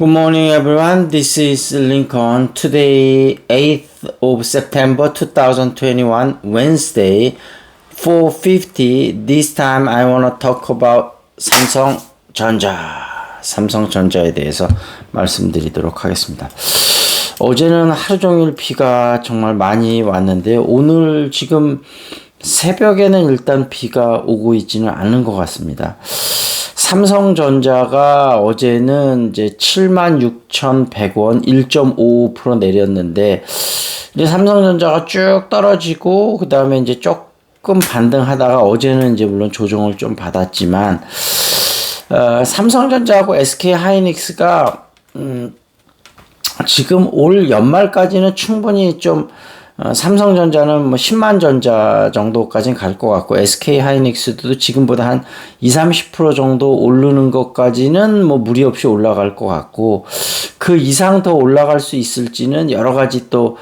Good morning, everyone. This is Lincoln. Today, 8th of September 2021, Wednesday, 4:50. This time, I want to talk about 삼성전자. 삼성전자에 대해서 말씀드리도록 하겠습니다. 어제는 하루 종일 비가 정말 많이 왔는데, 오늘 지금 새벽에는 일단 비가 오고 있지는 않은 것 같습니다. 삼성전자가 어제는 이제 76,100원 1.55% 내렸는데, 이제 삼성전자가 쭉 떨어지고, 그 다음에 이제 조금 반등하다가 어제는 이제 물론 조정을 좀 받았지만, 삼성전자하고 SK하이닉스가, 지금 올 연말까지는 충분히 좀 삼성전자는 뭐 10만 전자 정도까지는 갈 것 같고, SK하이닉스도 지금보다 한 20-30% 정도 오르는 것까지는 뭐 무리 없이 올라갈 것 같고, 그 이상 더 올라갈 수 있을지는 여러 가지 또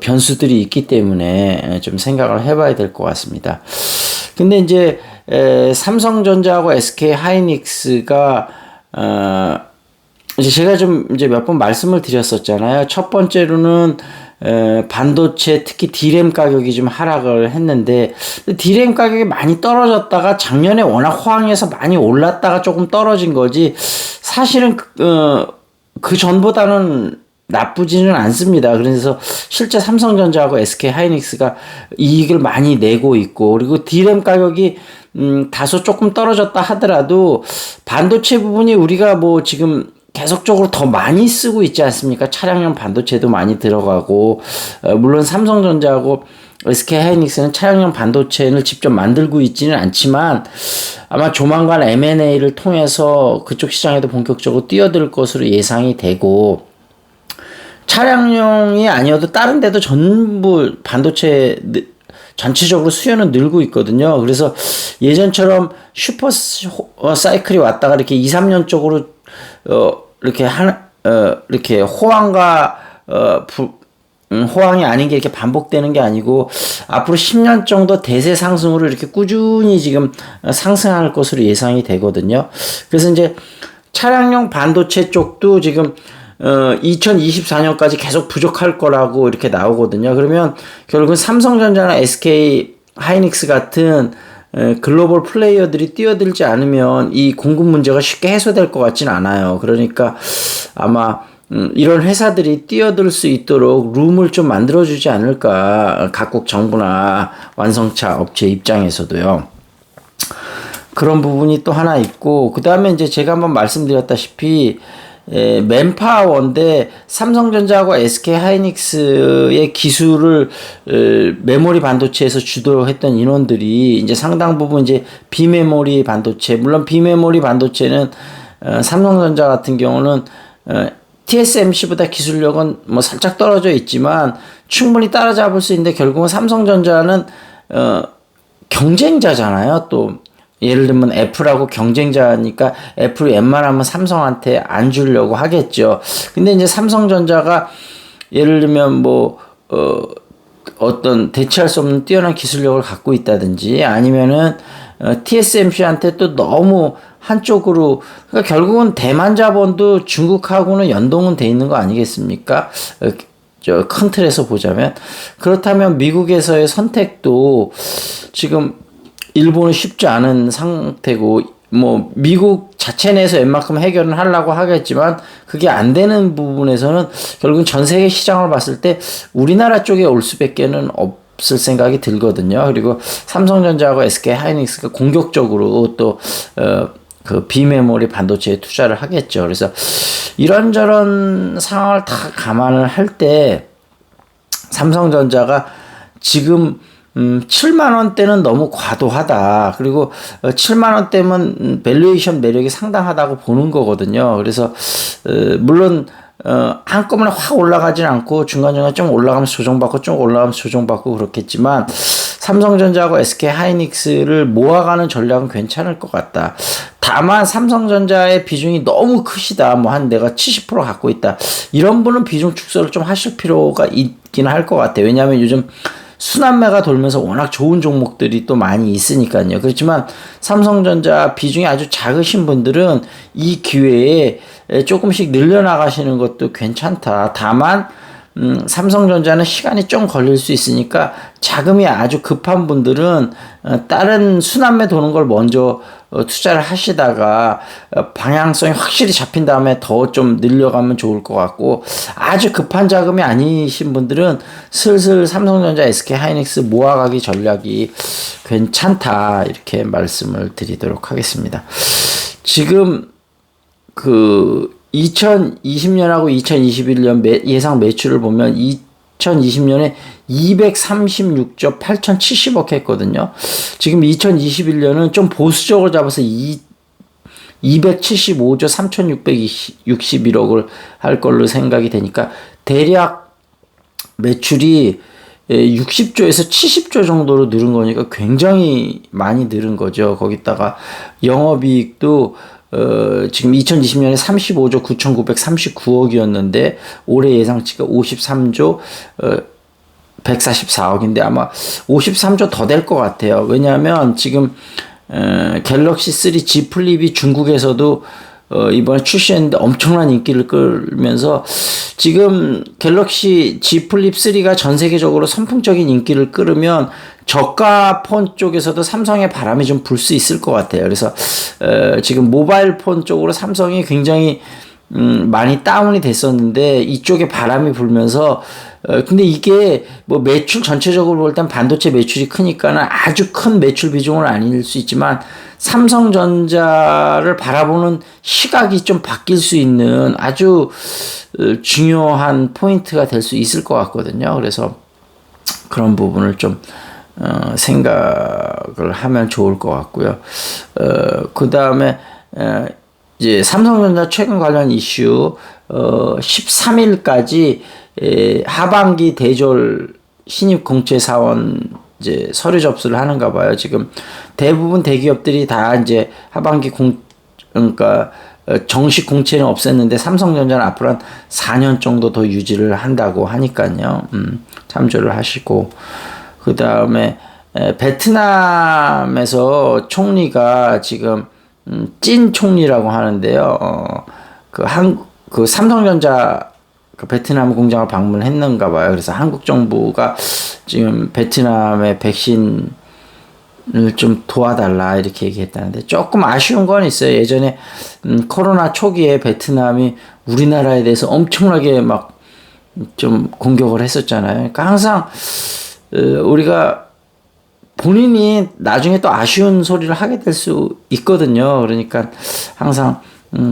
변수들이 있기 때문에 좀 생각을 해봐야 될 것 같습니다. 근데 이제 삼성전자하고 SK하이닉스가 이제 제가 좀 이제 몇 번 말씀을 드렸었잖아요. 첫 번째로는 반도체 특히 D램 가격이 좀 하락을 했는데, D램 가격이 많이 떨어졌다가 작년에 워낙 호황해서 많이 올랐다가 조금 떨어진 거지, 사실은 그 전보다는 나쁘지는 않습니다. 그래서 실제 삼성전자하고 SK하이닉스가 이익을 많이 내고 있고, 그리고 D램 가격이 다소 조금 떨어졌다 하더라도 반도체 부분이 우리가 뭐 지금 계속적으로 더 많이 쓰고 있지 않습니까? 차량용 반도체도 많이 들어가고, 물론 삼성전자하고 SK하이닉스는 차량용 반도체를 직접 만들고 있지는 않지만, 아마 조만간 M&A를 통해서 그쪽 시장에도 본격적으로 뛰어들 것으로 예상이 되고, 차량용이 아니어도 다른 데도 전부 반도체 전체적으로 수요는 늘고 있거든요. 그래서 예전처럼 슈퍼 사이클이 왔다가 이렇게 2-3년 쪽으로 이렇게 호황과 호황이 아닌 게 이렇게 반복되는 게 아니고, 앞으로 10년 정도 대세 상승으로 이렇게 꾸준히 지금 상승할 것으로 예상이 되거든요. 그래서 이제 차량용 반도체 쪽도 지금 2024년까지 계속 부족할 거라고 이렇게 나오거든요. 그러면 결국은 삼성전자나 SK 하이닉스 같은 글로벌 플레이어들이 뛰어들지 않으면 이 공급 문제가 쉽게 해소될 것 같진 않아요. 그러니까 아마 이런 회사들이 뛰어들 수 있도록 룸을 좀 만들어주지 않을까, 각국 정부나 완성차 업체 입장에서도요. 그런 부분이 또 하나 있고, 그 다음에 이제 제가 한번 말씀드렸다시피 맨파워인데, 삼성전자하고 SK하이닉스의 기술을 메모리 반도체에서 주도했던 인원들이 이제 상당 부분 이제 비메모리 반도체, 물론 비메모리 반도체는 삼성전자 같은 경우는 TSMC보다 기술력은 뭐 살짝 떨어져 있지만 충분히 따라잡을 수 있는데, 결국은 삼성전자는 경쟁자잖아요. 또 예를 들면 애플하고 경쟁자니까 애플이 웬만하면 삼성한테 안 주려고 하겠죠. 근데 이제 삼성전자가 예를 들면 뭐 어떤 대체할 수 없는 뛰어난 기술력을 갖고 있다든지, 아니면은 TSMC한테 또 너무 한쪽으로, 그러니까 결국은 대만 자본도 중국하고는 연동은 돼 있는 거 아니겠습니까? 큰 틀에서 보자면. 그렇다면 미국에서의 선택도 지금 일본은 쉽지 않은 상태고, 뭐 미국 자체 내에서 웬만큼 해결은 하려고 하겠지만 그게 안 되는 부분에서는 결국은 전 세계 시장을 봤을 때 우리나라 쪽에 올 수밖에는 없을 생각이 들거든요. 그리고 삼성전자하고 SK하이닉스가 공격적으로 또 그 비메모리 반도체에 투자를 하겠죠. 그래서 이런저런 상황을 다 감안을 할 때 삼성전자가 지금 7만원대는 너무 과도하다. 그리고 7만원대면 밸류에이션 매력이 상당하다고 보는 거거든요. 그래서 물론 한꺼번에 확 올라가진 않고 중간중간 좀 올라가면서 조정받고 좀 올라가면서 조정받고 그렇겠지만, 삼성전자하고 SK하이닉스를 모아가는 전략은 괜찮을 것 같다. 다만 삼성전자의 비중이 너무 크시다, 뭐 한 내가 70% 갖고 있다, 이런 분은 비중 축소를 좀 하실 필요가 있긴 할 것 같아요. 왜냐하면 요즘 순환매가 돌면서 워낙 좋은 종목들이 또 많이 있으니까요. 그렇지만 삼성전자 비중이 아주 작으신 분들은 이 기회에 조금씩 늘려나가시는 것도 괜찮다. 다만 삼성전자는 시간이 좀 걸릴 수 있으니까 자금이 아주 급한 분들은 다른 순환매 도는 걸 먼저 투자를 하시다가 방향성이 확실히 잡힌 다음에 더 좀 늘려가면 좋을 것 같고, 아주 급한 자금이 아니신 분들은 슬슬 삼성전자, SK하이닉스 모아가기 전략이 괜찮다, 이렇게 말씀을 드리도록 하겠습니다. 지금 2020년하고 2021년 예상 매출을 보면 2020년에 236조 8,070억 했거든요. 지금 2021년은 좀 보수적으로 잡아서 275조 3,661억을 할 걸로 생각이 되니까 대략 매출이 60조에서 70조 정도로 늘은 거니까 굉장히 많이 늘은 거죠. 거기다가 영업이익도 지금 2020년에 35조 9,939억이었는데 올해 예상치가 53조 144억인데 아마 53조 더 될 것 같아요. 왜냐하면 지금 갤럭시 3 G 플립이 중국에서도 이번에 출시했는데 엄청난 인기를 끌면서 지금 갤럭시 G 플립 3가 전 세계적으로 선풍적인 인기를 끌으면 저가 폰 쪽에서도 삼성의 바람이 좀 불 수 있을 것 같아요. 그래서 지금 모바일 폰 쪽으로 삼성이 굉장히 많이 다운이 됐었는데 이쪽에 바람이 불면서 근데 이게 뭐 매출 전체적으로 볼 땐 반도체 매출이 크니까는 아주 큰 매출 비중은 아닐 수 있지만 삼성전자를 바라보는 시각이 좀 바뀔 수 있는 아주 중요한 포인트가 될 수 있을 것 같거든요. 그래서 그런 부분을 좀 생각을 하면 좋을 것 같고요. 그 다음에 이제 삼성전자 최근 관련 이슈 13일까지 하반기 대졸 신입 공채 사원 이제 서류 접수를 하는가 봐요. 지금 대부분 대기업들이 다 이제 하반기 그러니까 정식 공채는 없앴는데 삼성전자는 앞으로 한 4년 정도 더 유지를 한다고 하니까요. 참조를 하시고, 그 다음에 베트남에서 총리가 지금 찐 총리라고 하는데요. 그 삼성전자 베트남 공장을 방문했는가 봐요. 그래서 한국 정부가 지금 베트남의 백신을 좀 도와달라 이렇게 얘기했다는데 조금 아쉬운 건 있어요. 예전에 코로나 초기에 베트남이 우리나라에 대해서 엄청나게 막 좀 공격을 했었잖아요. 그러니까 항상 우리가 본인이 나중에 또 아쉬운 소리를 하게 될 수 있거든요. 그러니까 항상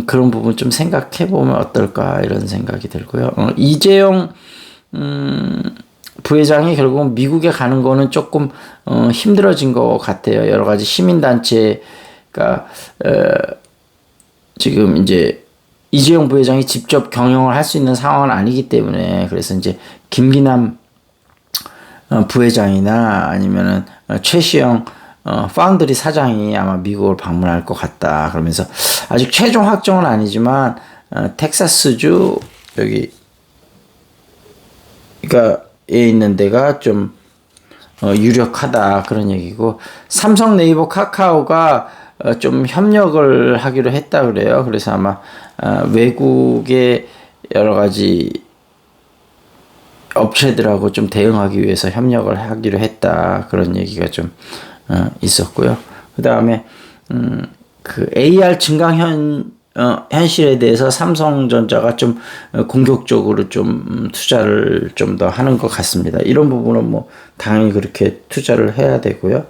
그런 부분 좀 생각해 보면 어떨까 이런 생각이 들고요. 이재용 부회장이 결국 미국에 가는 거는 조금 힘들어진 것 같아요. 여러 가지 시민단체가 지금 이제 이재용 부회장이 직접 경영을 할 수 있는 상황은 아니기 때문에, 그래서 이제 김기남 부회장이나 아니면은 최시영 파운드리 사장이 아마 미국을 방문할 것 같다. 그러면서 아직 최종 확정은 아니지만 텍사스주 여기 그러니까 에 있는 데가 좀 유력하다 그런 얘기고, 삼성, 네이버, 카카오가 좀 협력을 하기로 했다 그래요. 그래서 아마 외국의 여러 가지 업체들하고 좀 대응하기 위해서 협력을 하기로 했다 그런 얘기가 좀 있었고요. 그 다음에 그 AR 현실에 대해서 삼성전자가 좀 공격적으로 좀 투자를 좀 더 하는 것 같습니다. 이런 부분은 뭐 당연히 그렇게 투자를 해야 되고요.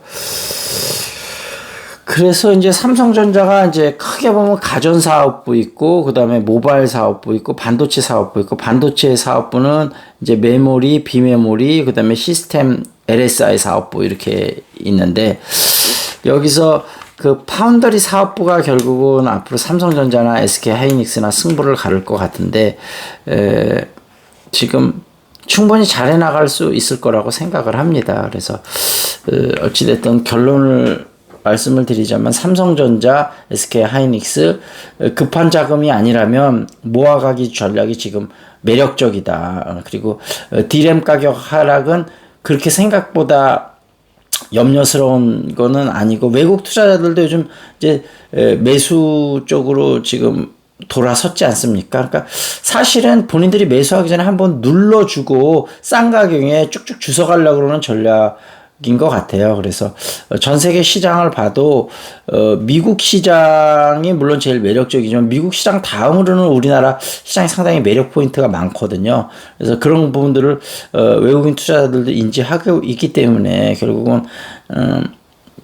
그래서 이제 삼성전자가 이제 크게 보면 가전 사업부 있고, 그 다음에 모바일 사업부 있고, 반도체 사업부 있고, 반도체 사업부는 이제 메모리, 비메모리, 그 다음에 시스템 LSI 사업부 이렇게 있는데, 여기서 그 파운더리 사업부가 결국은 앞으로 삼성전자나 SK하이닉스나 승부를 가를 것 같은데, 지금 충분히 잘 해나갈 수 있을 거라고 생각을 합니다. 그래서 어찌됐든 결론을 말씀을 드리자면 삼성전자, SK하이닉스 급한 자금이 아니라면 모아가기 전략이 지금 매력적이다. 그리고 D램 가격 하락은 그렇게 생각보다 염려스러운 거는 아니고, 외국 투자자들도 요즘 이제 매수 쪽으로 지금 돌아섰지 않습니까? 그러니까 사실은 본인들이 매수하기 전에 한번 눌러주고 싼 가격에 쭉쭉 주워가려고 그러는 전략인 것 같아요. 그래서 전 세계 시장을 봐도 미국 시장이 물론 제일 매력적이지만 미국 시장 다음으로는 우리나라 시장이 상당히 매력 포인트가 많거든요. 그래서 그런 부분들을 외국인 투자자들도 인지하고 있기 때문에 결국은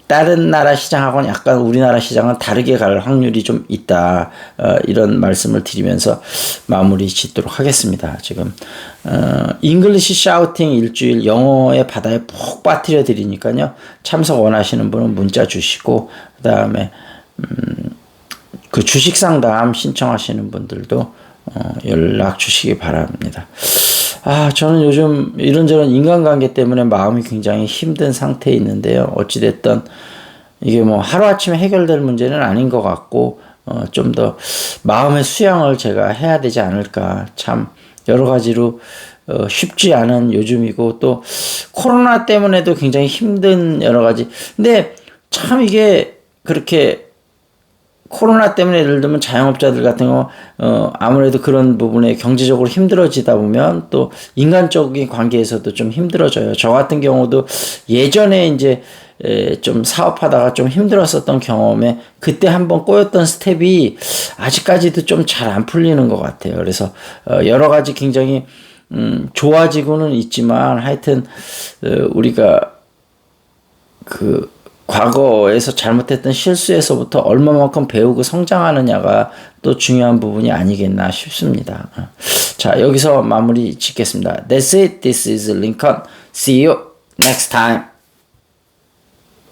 다른 나라 시장하고는 약간 우리나라 시장은 다르게 갈 확률이 좀 있다. 이런 말씀을 드리면서 마무리 짓도록 하겠습니다. 지금 잉글리시 샤우팅 일주일 영어의 바다에 푹 빠뜨려 드리니까요. 참석 원하시는 분은 문자 주시고 그다음에 그 주식 상담 신청하시는 분들도 연락 주시기 바랍니다. 저는 요즘 이런저런 인간관계 때문에 마음이 굉장히 힘든 상태에 있는데요. 어찌됐든 이게 뭐 하루아침에 해결될 문제는 아닌 것 같고, 좀 더 마음의 수양을 제가 해야 되지 않을까. 참, 여러 가지로, 쉽지 않은 요즘이고, 또 코로나 때문에도 굉장히 힘든 여러 가지. 근데 참 이게 그렇게 코로나 때문에 예를 들면 자영업자들 같은 경우 아무래도 그런 부분에 경제적으로 힘들어지다 보면 또 인간적인 관계에서도 좀 힘들어져요. 저 같은 경우도 예전에 이제 좀 사업하다가 좀 힘들었었던 경험에 그때 한번 꼬였던 스텝이 아직까지도 좀 잘 안 풀리는 것 같아요. 그래서 여러 가지 굉장히 좋아지고는 있지만 하여튼 우리가 그 과거에서 잘못했던 실수에서부터 얼마만큼 배우고 성장하느냐가 또 중요한 부분이 아니겠나 싶습니다. 자, 여기서 마무리 짓겠습니다. That's it. This is Lincoln. See you next time.